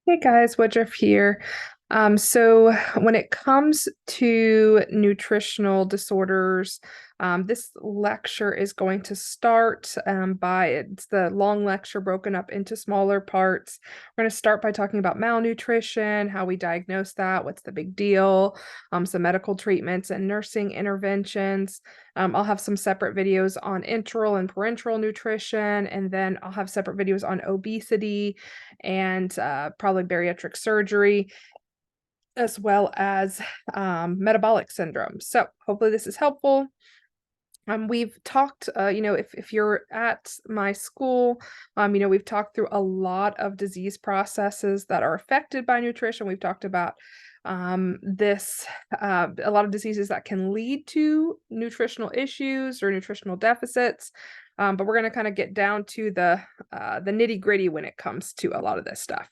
Hey guys, Woodruff here. So when it comes to nutritional disorders, this lecture is going to start by it's the long lecture broken up into smaller parts. We're going to start by talking about malnutrition, how we diagnose that, what's the big deal, some medical treatments and nursing interventions. I'll have some separate videos on enteral and parenteral nutrition, and then I'll have separate videos on obesity and probably bariatric surgery, as well as metabolic syndrome. So hopefully this is helpful. We've talked, if you're at my school, we've talked through a lot of disease processes that are affected by nutrition. We've talked about a lot of diseases that can lead to nutritional issues or nutritional deficits. But we're going to kind of get down to the nitty gritty when it comes to a lot of this stuff.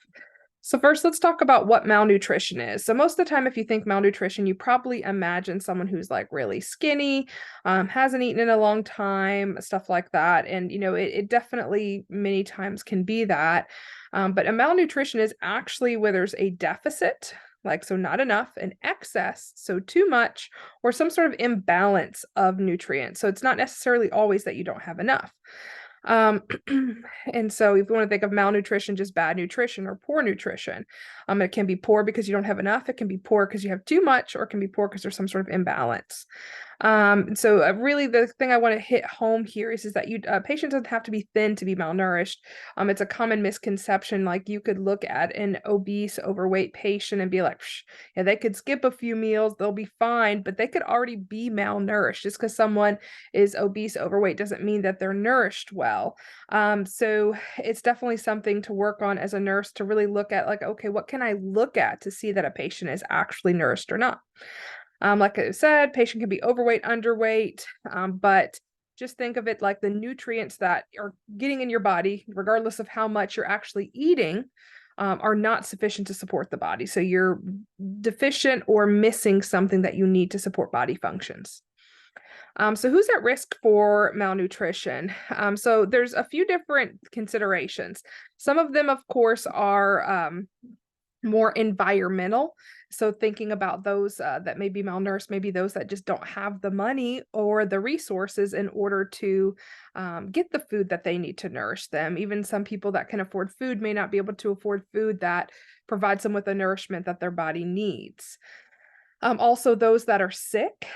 So first, let's talk about what malnutrition is. So most of the time, if you think malnutrition, you probably imagine someone who's like really skinny, hasn't eaten in a long time, stuff like that. And, it definitely many times can be that. But a malnutrition is actually where there's a deficit, so not enough, an excess, so too much, or some sort of imbalance of nutrients. So it's not necessarily always that you don't have enough. Um, and so if you want to think of malnutrition, just bad nutrition or poor nutrition, it can be poor because you don't have enough. It can be poor because you have too much, or it can be poor because there's some sort of imbalance. So really the thing I want to hit home here is that patient doesn't have to be thin to be malnourished. It's a common misconception. Like you could look at an obese, overweight patient and be like, yeah, they could skip a few meals, they'll be fine, but they could already be malnourished. Just because someone is obese, overweight doesn't mean that they're nourished well. So it's definitely something to work on as a nurse to really look at, like, okay, what can I look at to see that a patient is actually nourished or not? Like I said, patient can be overweight, underweight, but just think of it like the nutrients that are getting in your body, regardless of how much you're actually eating, are not sufficient to support the body. So you're deficient or missing something that you need to support body functions. So who's at risk for malnutrition? So there's a few different considerations. Some of them, of course, are more environmental. So thinking about those that may be malnourished, maybe those that just don't have the money or the resources in order to get the food that they need to nourish them. Even some people that can afford food may not be able to afford food that provides them with the nourishment that their body needs. Also, those that are sick,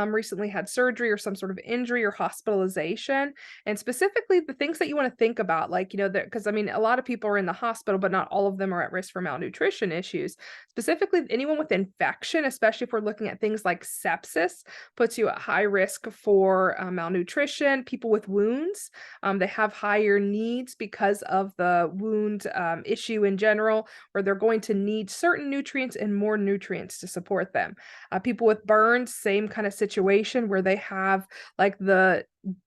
recently had surgery or some sort of injury or hospitalization. And specifically, the things that you want to think about, because a lot of people are in the hospital, but not all of them are at risk for malnutrition issues. Specifically, anyone with infection, especially if we're looking at things like sepsis, puts you at high risk for malnutrition. People with wounds, they have higher needs because of the wound issue in general, where they're going to need certain nutrients and more nutrients to support them. People with burns, same kind of situation where they have like the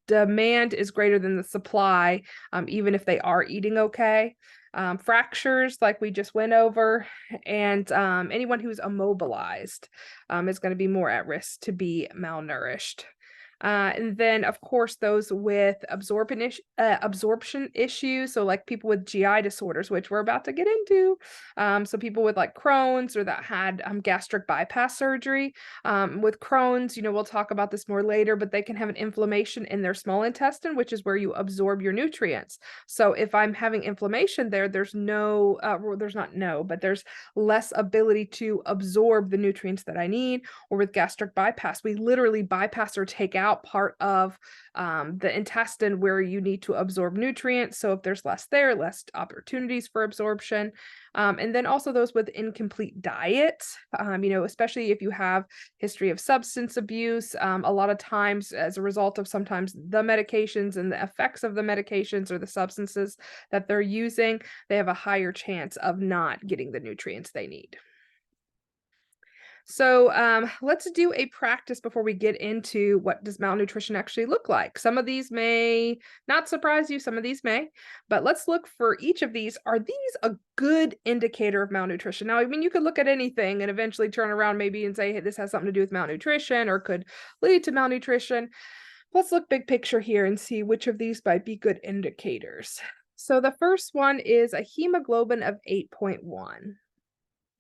demand is greater than the supply, even if they are eating okay. Fractures, like we just went over, and anyone who's immobilized is going to be more at risk to be malnourished. And then, of course, those with absorption issues. So like people with GI disorders, which we're about to get into. So people with like Crohn's or that had gastric bypass surgery. With Crohn's, we'll talk about this more later, but they can have an inflammation in their small intestine, which is where you absorb your nutrients. So if I'm having inflammation there, there's less ability to absorb the nutrients that I need. Or with gastric bypass, we literally bypass or take out part of the intestine where you need to absorb nutrients. So if there's less there, less opportunities for absorption. And then also those with incomplete diets, especially if you have history of substance abuse, a lot of times as a result of sometimes the medications and the effects of the medications or the substances that they're using, they have a higher chance of not getting the nutrients they need. So let's do a practice before we get into what does malnutrition actually look like. Some of these may not surprise you, some of these may, but let's look for each of these. Are these a good indicator of malnutrition? Now, you could look at anything and eventually turn around maybe and say, hey, this has something to do with malnutrition or could lead to malnutrition. Let's look big picture here and see which of these might be good indicators. So the first one is a hemoglobin of 8.1.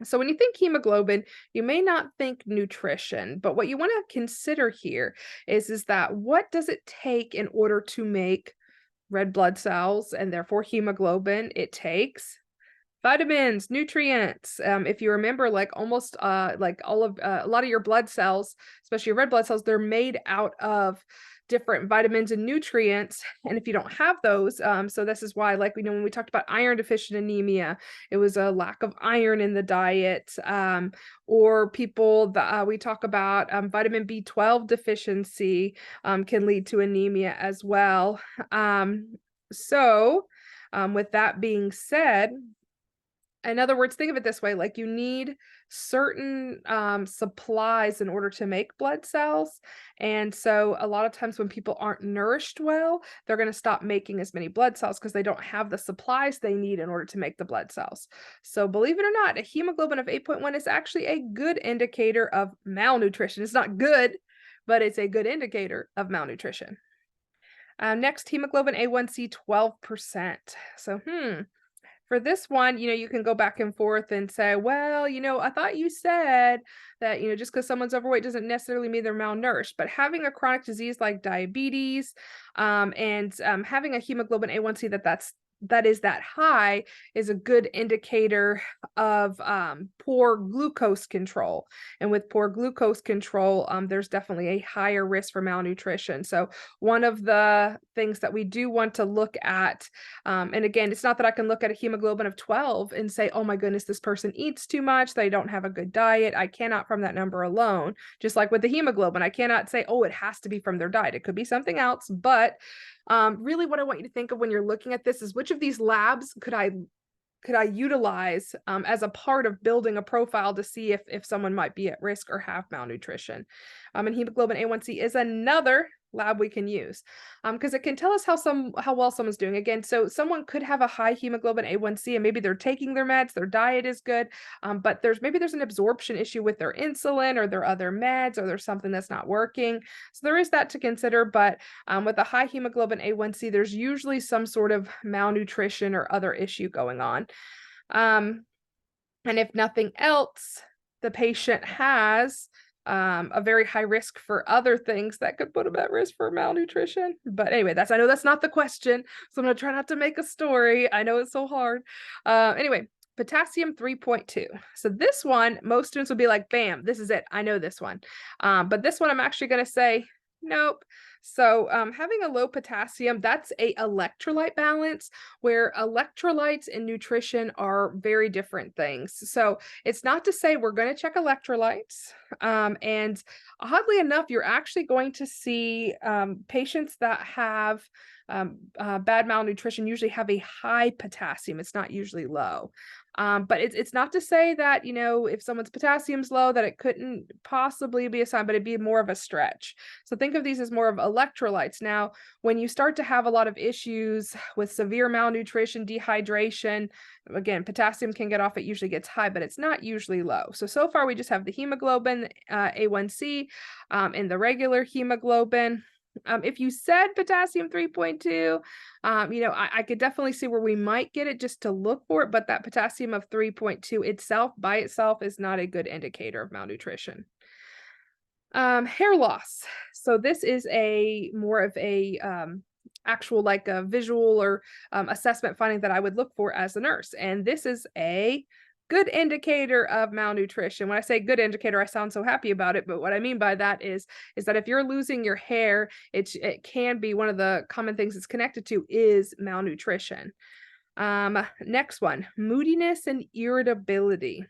So when you think hemoglobin, you may not think nutrition, but what you want to consider here is that what does it take in order to make red blood cells and therefore hemoglobin? It takes vitamins, nutrients. If you remember, like almost like all of a lot of your blood cells, especially your red blood cells, they're made out of different vitamins and nutrients. And if you don't have those, so this is why, like we know when we talked about iron deficient anemia, it was a lack of iron in the diet. Or people that we talk about vitamin B12 deficiency can lead to anemia as well. So, with that being said, in other words, think of it this way, like you need certain supplies in order to make blood cells. And so a lot of times when people aren't nourished well, they're going to stop making as many blood cells because they don't have the supplies they need in order to make the blood cells. So believe it or not, a hemoglobin of 8.1 is actually a good indicator of malnutrition. It's not good, but it's a good indicator of malnutrition. Next, hemoglobin A1C 12%. So, for this one, you can go back and forth and say, well, I thought you said that, just because someone's overweight doesn't necessarily mean they're malnourished, but having a chronic disease like diabetes, and having a hemoglobin A1C that is that high is a good indicator of poor glucose control. And with poor glucose control, there's definitely a higher risk for malnutrition. So one of the things that we do want to look at, and again, it's not that I can look at a hemoglobin of 12 and say, oh my goodness, this person eats too much, they don't have a good diet. I cannot from that number alone. Just like with the hemoglobin, I cannot say, oh, it has to be from their diet. It could be something else, but really what I want you to think of when you're looking at this is which of these labs could I utilize as a part of building a profile to see if someone might be at risk or have malnutrition. And hemoglobin A1C is another lab we can use because it can tell us how well someone's doing. Again, so someone could have a high hemoglobin A1C and maybe they're taking their meds, their diet is good, but there's an absorption issue with their insulin or their other meds, or there's something that's not working. So there is that to consider, but with a high hemoglobin A1C, there's usually some sort of malnutrition or other issue going on. And if nothing else, the patient has a very high risk for other things that could put them at risk for malnutrition. But anyway, I know that's not the question, so I'm going to try not to make a story. I know it's so hard. Anyway, potassium 3.2. So this one, most students would be like, bam, this is it. I know this one. But this one, I'm actually going to say, nope. So having a low potassium, that's a electrolyte balance, where electrolytes and nutrition are very different things. So it's not to say we're going to check electrolytes. And oddly enough, you're actually going to see patients that have bad malnutrition usually have a high potassium. It's not usually low. But it's not to say that, if someone's potassium's low, that it couldn't possibly be a sign, but it'd be more of a stretch. So think of these as more of electrolytes. Now, when you start to have a lot of issues with severe malnutrition, dehydration, again, potassium can get off, it usually gets high, but it's not usually low. So far we just have the hemoglobin, A1C, and the regular hemoglobin. If you said potassium 3.2, I could definitely see where we might get it just to look for it, but that potassium of 3.2 itself by itself is not a good indicator of malnutrition. Hair loss. So this is more of a actual like a visual or assessment finding that I would look for as a nurse. And this is a good indicator of malnutrition. When I say good indicator, I sound so happy about it, but what I mean by that is that if you're losing your hair, it can be one of the common things it's connected to is malnutrition. Next one, moodiness and irritability.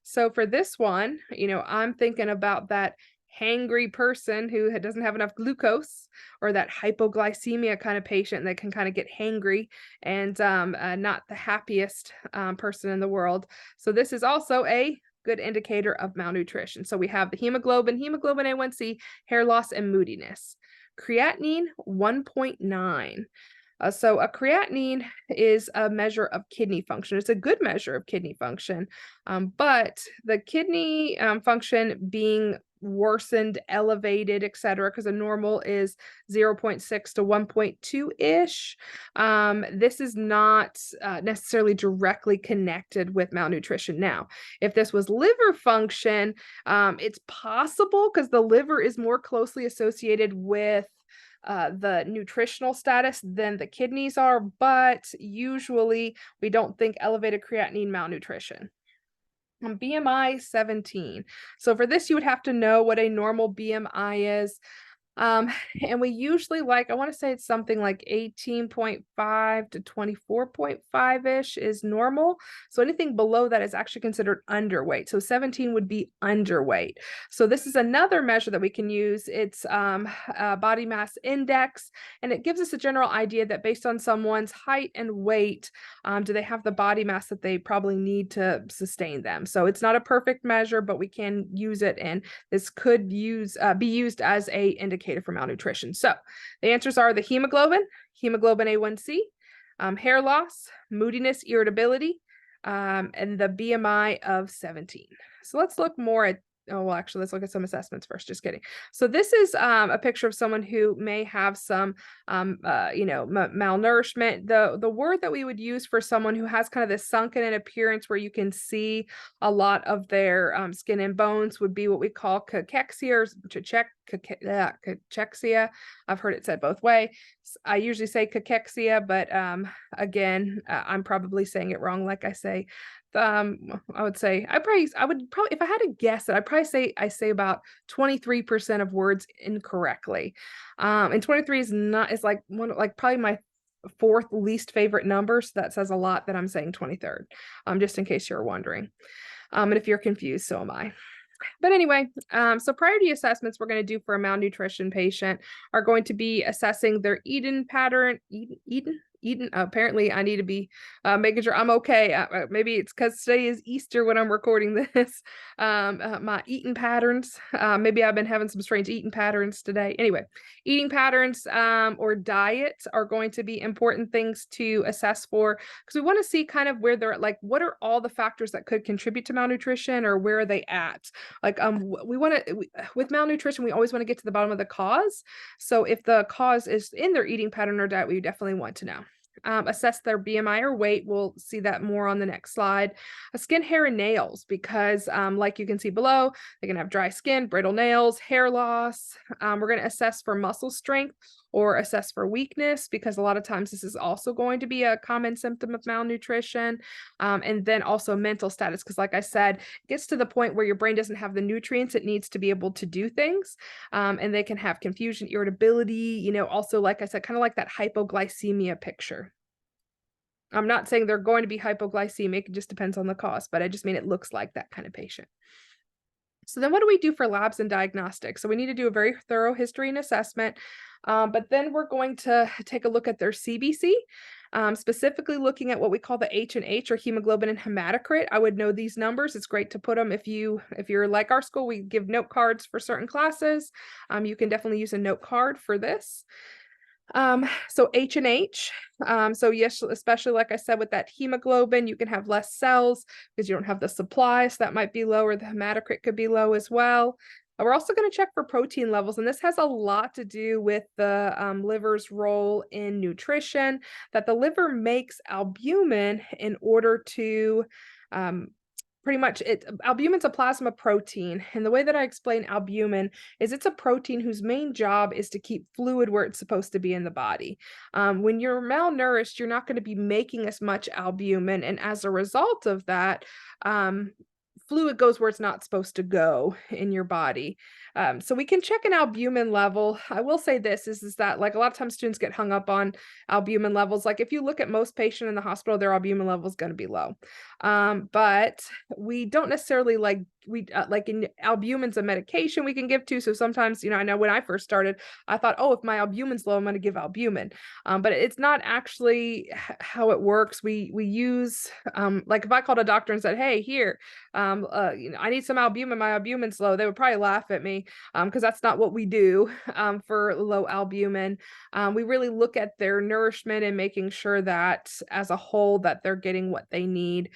So for this one, I'm thinking about that hangry person who doesn't have enough glucose, or that hypoglycemia kind of patient that can kind of get hangry and not the happiest person in the world. So this is also a good indicator of malnutrition. So we have the hemoglobin A1C, hair loss, and moodiness. Creatinine 1.9. So a creatinine is a measure of kidney function. It's a good measure of kidney function, but the kidney function being worsened, elevated, etc., because a normal is 0.6 to 1.2-ish. This is not necessarily directly connected with malnutrition. Now, if this was liver function, it's possible because the liver is more closely associated with the nutritional status than the kidneys are, but usually we don't think elevated creatinine malnutrition. BMI 17. So for this, you would have to know what a normal BMI is. And we usually like, I want to say it's something like 18.5 to 24.5-ish is normal. So anything below that is actually considered underweight. So 17 would be underweight. So this is another measure that we can use. It's body mass index, and it gives us a general idea that based on someone's height and weight, do they have the body mass that they probably need to sustain them. So it's not a perfect measure, but we can use it, and this could be used as a indicator for malnutrition. So the answers are the hemoglobin A1C, hair loss, moodiness, irritability, and the BMI of 17. So let's look more at, oh, well, actually, let's look at some assessments first. Just kidding. So this is a picture of someone who may have some, malnourishment. The word that we would use for someone who has kind of this sunken in appearance where you can see a lot of their skin and bones would be what we call cachexia or cachexia. I've heard it said both ways. I usually say cachexia, but again, I'm probably saying it wrong. Like I say, I would probably, if I had to guess it, I'd probably say I say about 23% of words incorrectly. And 23 is like probably my fourth least favorite number. So that says a lot that I'm saying 23rd, just in case you're wondering. And if you're confused, so am I. But anyway, so priority assessments we're going to do for a malnutrition patient are going to be assessing their eating pattern. Apparently, I need to be making sure I'm okay. Maybe it's because today is Easter when I'm recording this. My eating patterns. Maybe I've been having some strange eating patterns today. Anyway, eating patterns or diet are going to be important things to assess for, because we want to see kind of where they're at, like what are all the factors that could contribute to malnutrition, or where are they at? Like we want to, with malnutrition, we always want to get to the bottom of the cause. So if the cause is in their eating pattern or diet, we definitely want to know. Assess their BMI or weight. We'll see that more on the next slide. Skin, hair, and nails, because like you can see below, they can have dry skin, brittle nails, hair loss. We're going to assess for muscle strength or assess for weakness, because a lot of times this is also going to be a common symptom of malnutrition. And then also mental status, because like I said, it gets to the point where your brain doesn't have the nutrients it needs to be able to do things. And they can have confusion, irritability, also, like I said, kind of like that hypoglycemia picture. I'm not saying they're going to be hypoglycemic, it just depends on the cause, but I just mean it looks like that kind of patient. So then what do we do for labs and diagnostics? So we need to do a very thorough history and assessment, but then we're going to take a look at their CBC, specifically looking at what we call the H&H, or hemoglobin and hematocrit. I would know these numbers. It's great to put them if you're like our school, we give note cards for certain classes. You can definitely use a note card for this. So H&H, so yes, especially like I said, with that hemoglobin, you can have less cells because you don't have the supply, so that might be lower. The hematocrit could be low as well. We're also going to check for protein levels, and this has a lot to do with the liver's role in nutrition, that the liver makes albumin in order to pretty much albumin's a plasma protein. And the way that I explain albumin is it's a protein whose main job is to keep fluid where it's supposed to be in the body. When you're malnourished, you're not going to be making as much albumin. And as a result of that, fluid goes where it's not supposed to go in your body. So we can check an albumin level. I will say this is that, like, a lot of times students get hung up on albumin levels. Like if you look at most patients in the hospital, their albumin level is going to be low. But we don't necessarily like in albumin's a medication we can give to. So sometimes, I know when I first started, I thought, oh, if my albumin's low, I'm going to give albumin. But it's not actually how it works. We use, like if I called a doctor and said, hey, here, I need some albumin, my albumin's low, they would probably laugh at me. normally, because that's not what we do for low albumin. We really look at their nourishment and making sure that as a whole that they're getting what they need.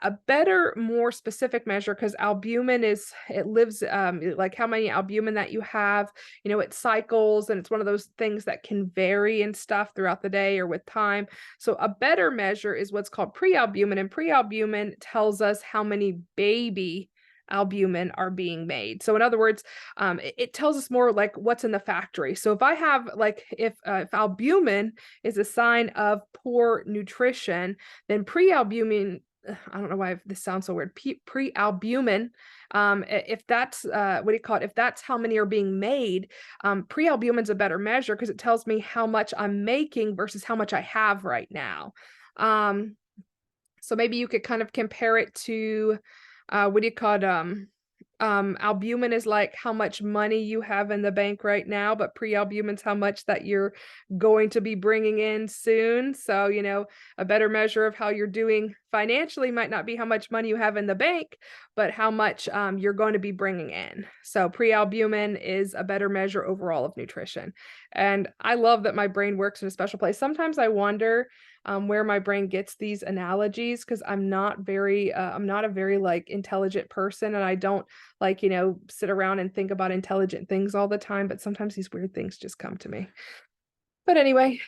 A better, more specific measure, because albumin is, it lives, like how many albumin that you have, it cycles, and it's one of those things that can vary and stuff throughout the day or with time. So a better measure is what's called prealbumin, and prealbumin tells us how many baby albumin are being made. So in other words, it tells us more like what's in the factory. So if I have like, if albumin is a sign of poor nutrition, then prealbumin, I don't know why this sounds so weird. Prealbumin, if that's what do you call it? If that's how many are being made, prealbumin's a better measure because it tells me how much I'm making versus how much I have right now. So maybe you could kind of compare it to what do you call it? Albumin is like how much money you have in the bank right now, but prealbumin's how much that you're going to be bringing in soon. So, a better measure of how you're doing financially might not be how much money you have in the bank, but how much you're going to be bringing in. So prealbumin is a better measure overall of nutrition. And I love that my brain works in a special place. Sometimes I wonder where my brain gets these analogies, because I'm not a very like intelligent person, and I don't like, sit around and think about intelligent things all the time, but sometimes these weird things just come to me. But anyway,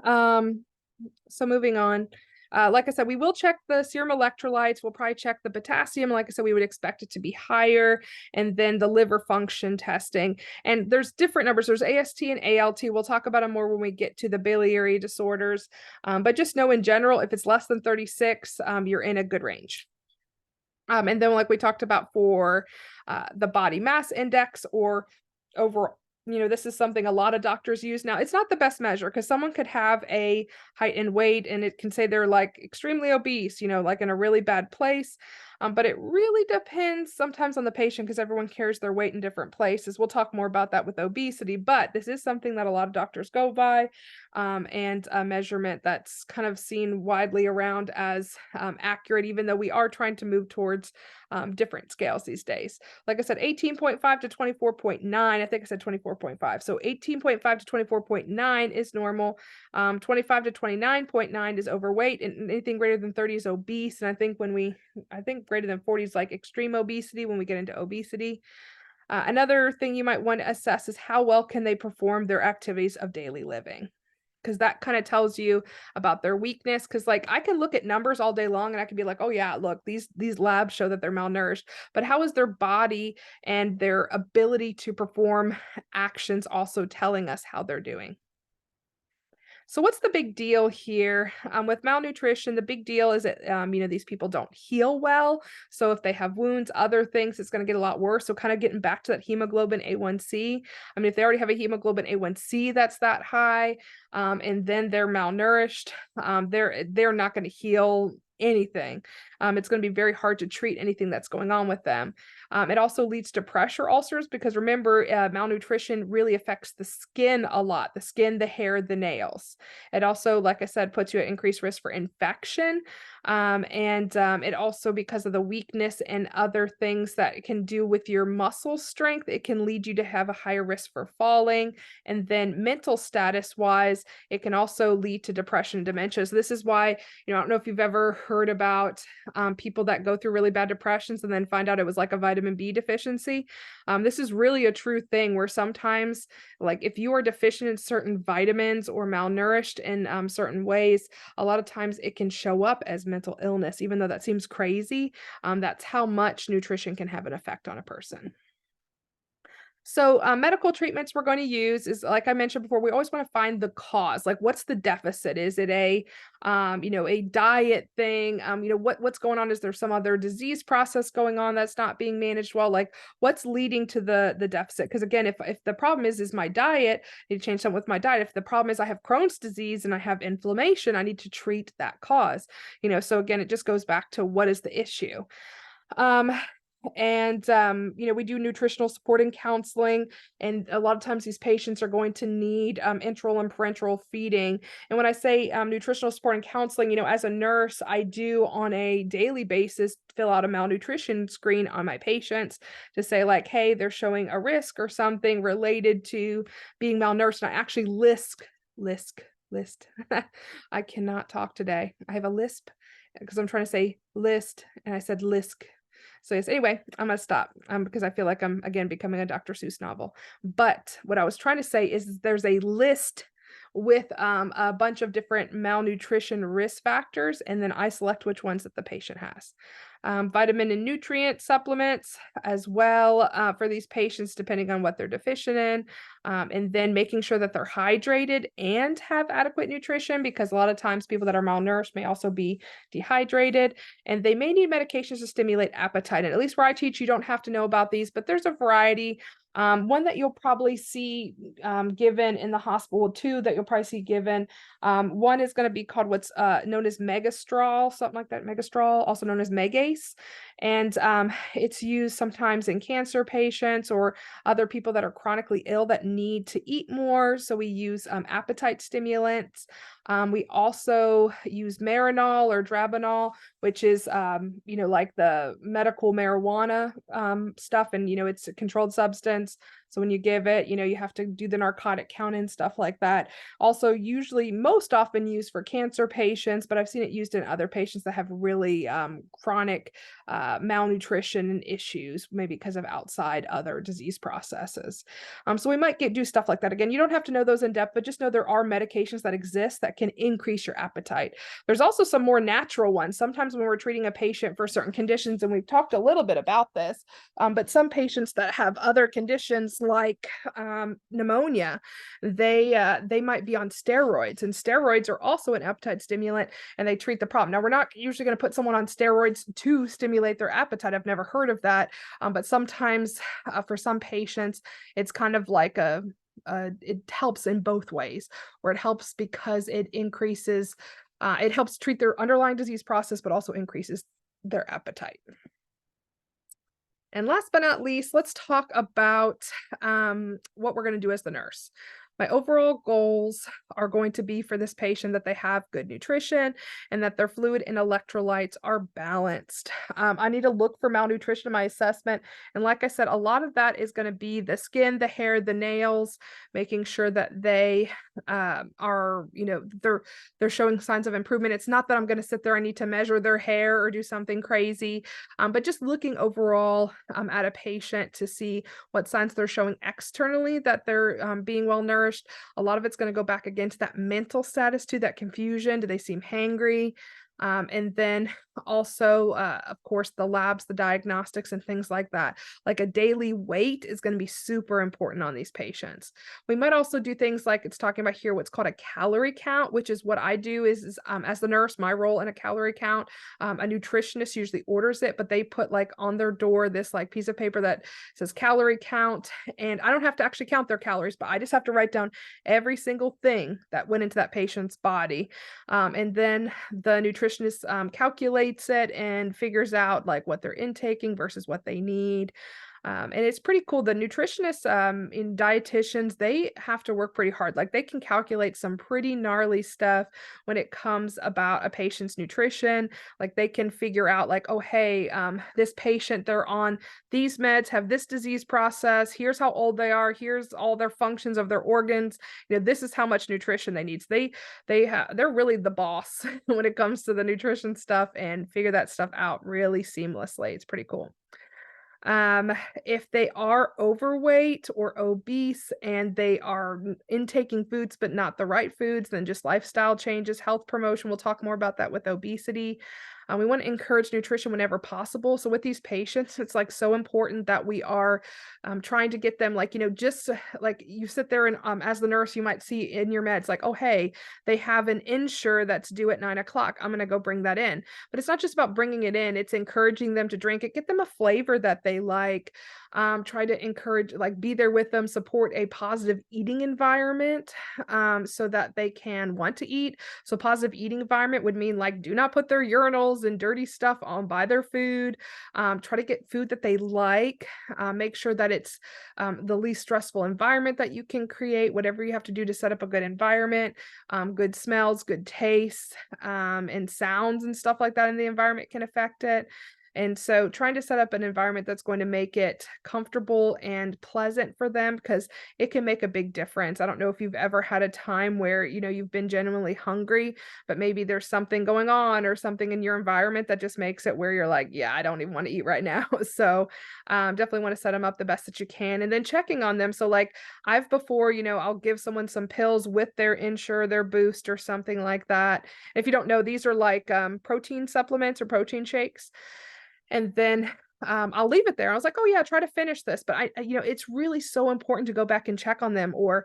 so moving on. Like I said, we will check the serum electrolytes. We'll probably check the potassium. Like I said, we would expect it to be higher, and then the liver function testing. And there's different numbers. There's AST and ALT. We'll talk about them more when we get to the biliary disorders. But just know in general, if it's less than 36, you're in a good range. And then like we talked about for the body mass index or overall, this is something a lot of doctors use now. It's not the best measure because someone could have a height and weight and it can say they're like extremely obese, like in a really bad place. But it really depends sometimes on the patient because everyone carries their weight in different places. We'll talk more about that with obesity, but this is something that a lot of doctors go by, and a measurement that's kind of seen widely around as accurate, even though we are trying to move towards different scales these days. Like I said, 18.5 to 24.9. I think I said 24.5. So 18.5 to 24.9 is normal. 25 to 29.9 is overweight, and anything greater than 30 is obese. And I think greater than 40 is like extreme obesity when we get into obesity. Another thing you might want to assess is how well can they perform their activities of daily living, because that kind of tells you about their weakness. Because like I can look at numbers all day long and I can be like, oh yeah, look, these labs show that they're malnourished, but how is their body and their ability to perform actions also telling us how they're doing? So what's the big deal here with malnutrition? The big deal is that these people don't heal well. So if they have wounds, other things, it's going to get a lot worse. So kind of getting back to that hemoglobin A1C. I mean, if they already have a hemoglobin A1C that's that high, and then they're malnourished, they're not going to heal anything. It's going to be very hard to treat anything that's going on with them. It also leads to pressure ulcers because remember, malnutrition really affects the skin a lot, the skin, the hair, the nails. It also, like I said, puts you at increased risk for infection. And it also, because of the weakness and other things that it can do with your muscle strength, it can lead you to have a higher risk for falling. And then mental status wise, it can also lead to depression and dementia. So this is why, I don't know if you've ever heard about people that go through really bad depressions and then find out it was like a vitamin B deficiency. This is really a true thing where sometimes, like if you are deficient in certain vitamins or malnourished in certain ways, a lot of times it can show up as mental illness, even though that seems crazy. That's how much nutrition can have an effect on a person. So medical treatments we're going to use is, like I mentioned before, we always want to find the cause. Like, what's the deficit? Is it a diet thing? What's going on? Is there some other disease process going on that's not being managed well? Like, what's leading to the deficit? Because again, if the problem is my diet, I need to change something with my diet. If the problem is I have Crohn's disease and I have inflammation, I need to treat that cause. So again, it just goes back to what is the issue. And, we do nutritional support and counseling, and a lot of times these patients are going to need enteral and parenteral feeding. And when I say nutritional support and counseling, as a nurse, I do on a daily basis fill out a malnutrition screen on my patients to say, like, hey, they're showing a risk or something related to being malnourished. And I actually list. I cannot talk today. I have a lisp because I'm trying to say list and I said lisk. So yes, anyway, I'm gonna stop because I feel like I'm again becoming a Dr. Seuss novel. But what I was trying to say is there's a list with a bunch of different malnutrition risk factors, and then I select which ones that the patient has. Vitamin and nutrient supplements as well for these patients, depending on what they're deficient in. And then making sure that they're hydrated and have adequate nutrition, because a lot of times people that are malnourished may also be dehydrated, and they may need medications to stimulate appetite. And at least where I teach, you don't have to know about these, but there's a variety. One that you'll probably see given in the hospital, two that you'll probably see given. One is going to be called what's known as Megastrol, something like that, Megastrol, also known as Megace. And it's used sometimes in cancer patients or other people that are chronically ill that need to eat more. So we use appetite stimulants. We also use Marinol or Drabanol, which is, like the medical marijuana stuff. And, it's a controlled substance. So when you give it, you have to do the narcotic count and stuff like that. Also, usually most often used for cancer patients, but I've seen it used in other patients that have really chronic malnutrition issues, maybe because of outside other disease processes. So we might do stuff like that. Again, you don't have to know those in depth, but just know there are medications that exist that can increase your appetite. There's also some more natural ones. Sometimes when we're treating a patient for certain conditions, and we've talked a little bit about this, but some patients that have other conditions like pneumonia, they might be on steroids, and steroids are also an appetite stimulant, and they treat the problem. Now, we're not usually going to put someone on steroids to stimulate their appetite. I've never heard of that, but sometimes for some patients, it's kind of like it helps in both ways, where it helps because it increases, it helps treat their underlying disease process, but also increases their appetite. And last but not least, let's talk about what we're going to do as the nurse. My overall goals are going to be for this patient that they have good nutrition and that their fluid and electrolytes are balanced. I need to look for malnutrition in my assessment. And like I said, a lot of that is going to be the skin, the hair, the nails, making sure that they are, they're showing signs of improvement. It's not that I'm going to sit there, I need to measure their hair or do something crazy, but just looking overall at a patient to see what signs they're showing externally that they're being well nourished. A lot of it's going to go back again to that mental status, to that confusion. Do they seem hangry? And then also, of course, the labs, the diagnostics, and things like that. Like a daily weight is going to be super important on these patients. We might also do things like it's talking about here, what's called a calorie count, which is what I do is as the nurse, my role in a calorie count. A nutritionist usually orders it, but they put like on their door this like piece of paper that says calorie count. And I don't have to actually count their calories, but I just have to write down every single thing that went into that patient's body. And then the nutritionist calculates it and figures out like what they're intaking versus what they need. And it's pretty cool. The nutritionists in dietitians, they have to work pretty hard. Like they can calculate some pretty gnarly stuff when it comes about a patient's nutrition. Like they can figure out like, oh, hey, this patient, they're on these meds, have this disease process. Here's how old they are. Here's all their functions of their organs. This is how much nutrition they need. So they're really the boss when it comes to the nutrition stuff and figure that stuff out really seamlessly. It's pretty cool. If they are overweight or obese and they are intaking foods but not the right foods, then just lifestyle changes, health promotion. We'll talk more about that with obesity. We want to encourage nutrition whenever possible. So with these patients, it's like so important that we are trying to get them like, just like you sit there and as the nurse, you might see in your meds like, oh, hey, they have an Ensure that's due at 9 o'clock. I'm going to go bring that in. But it's not just about bringing it in. It's encouraging them to drink it, get them a flavor that they like. Try to encourage, like, be there with them, support a positive eating environment, so that they can want to eat. So positive eating environment would mean, like, do not put their urinals and dirty stuff on by their food. Try to get food that they like. Make sure that it's the least stressful environment that you can create, whatever you have to do to set up a good environment, good smells, good tastes, and sounds and stuff like that in the environment can affect it. And so trying to set up an environment that's going to make it comfortable and pleasant for them, because it can make a big difference. I don't know if you've ever had a time where, you've been genuinely hungry, but maybe there's something going on or something in your environment that just makes it where you're like, yeah, I don't even want to eat right now. So definitely want to set them up the best that you can. And then checking on them. So like I've before, I'll give someone some pills with their Ensure, their Boost or something like that. If you don't know, these are like protein supplements or protein shakes. And then, I'll leave it there. I was like, "Oh, yeah, try to finish this." But it's really so important to go back and check on them, or,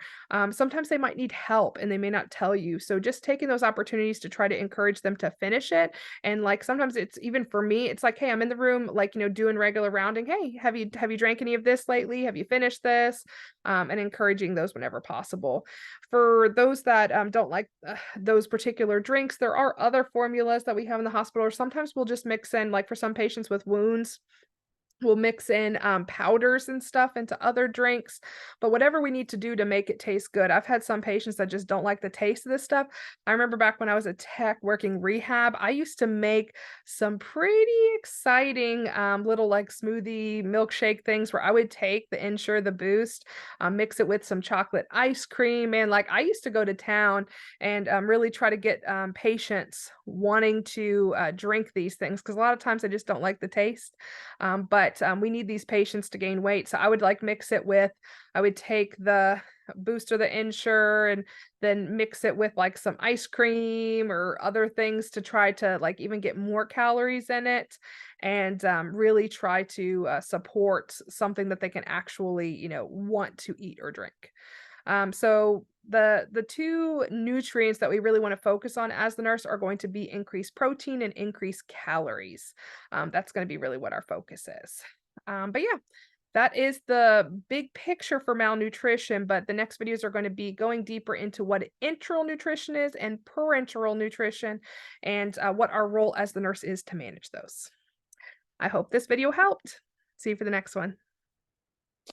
sometimes they might need help and they may not tell you. So just taking those opportunities to try to encourage them to finish it. And, like, sometimes it's even for me, it's like, "Hey, I'm in the room, like, doing regular rounding. Hey, have you drank any of this lately? Have you finished this?" And encouraging those whenever possible. For those that, don't like, those particular drinks, there are other formulas that we have in the hospital, or sometimes we'll just mix in, like, for some patients with wounds, we'll mix in, powders and stuff into other drinks, but whatever we need to do to make it taste good. I've had some patients that just don't like the taste of this stuff. I remember back when I was a tech working rehab, I used to make some pretty exciting, little, like, smoothie milkshake things where I would take the Ensure, the Boost, mix it with some chocolate ice cream, and, like, I used to go to town and, really try to get, patients wanting to, drink these things, because a lot of times I just don't like the taste. But we need these patients to gain weight. So I would like mix it with, I would take the Boost or the Ensure and then mix it with like some ice cream or other things to try to like even get more calories in it, and really try to support something that they can actually, want to eat or drink. So the two nutrients that we really want to focus on as the nurse are going to be increased protein and increased calories. That's going to be really what our focus is. But yeah, that is the big picture for malnutrition. But the next videos are going to be going deeper into what enteral nutrition is and parenteral nutrition, and what our role as the nurse is to manage those. I hope this video helped. See you for the next one.